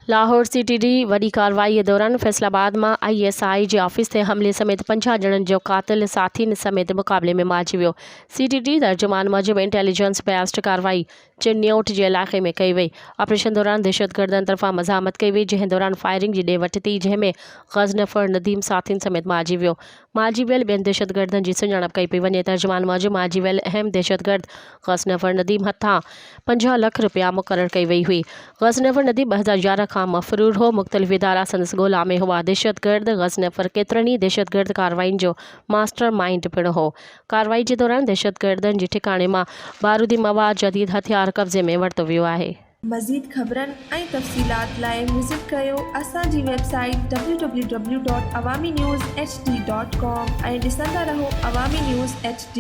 Lahore CTD वॾी कार्रवाई दौरान फैसलाबाद में ISI जे ऑफिस ते हमले समेत 50 ॼणनि जो क़ातिल साथी समेत मुक़ाबले में मारिजी वियो। CTD तर्जुमान मूजिब इंटेलिजेंस बेस्ड कार्रवाई चिन्योट जे इलाक़े में कई वई। ऑपरेशन दौरान दहशतगर्दनि तरफ़ां मज़ामत कई वई, जंहिं दौरान फायरिंग जी ॾे वठि थी, जंहिंमें गज़नफ़र नदीम साथियुनि समेत मारिजी वियो। मारिजी वियल ॿियनि दहशतगर्दनि जी सुञाणप कई पई वञे। तर्जुमान मूजिब मारिजी वियल अहम दहशतगर्द गज़नफ़र नदीम हथां 50 लाख रुपया मुक़रर कई वई हुई। गज़नफ़र नदीम 2011 खां मफ़रूर हो। मुख़्तलिफ़ इदारा संदसि ॻोल्हा में हुआ। दहशतगर्द गज़नफ़र केतिरनि ई दहशतगर्द कार्रवाइयुनि जो मास्टर माइंड पिणु हो। कार्रवाई जे दौरान दहशतगर्दनि जे ठिकाणे मां बारूदी मवाद, जदीद हथियार कब्ज़े में वरितो वियो आहे। मज़ीद ख़बरनि ऐं तफ़सीलात लाइ विज़िट कयो असांजी वेबसाइट www.awamiNewsHD.com ऐं ॾिसंदा रहो अवामी न्यूज़ HD।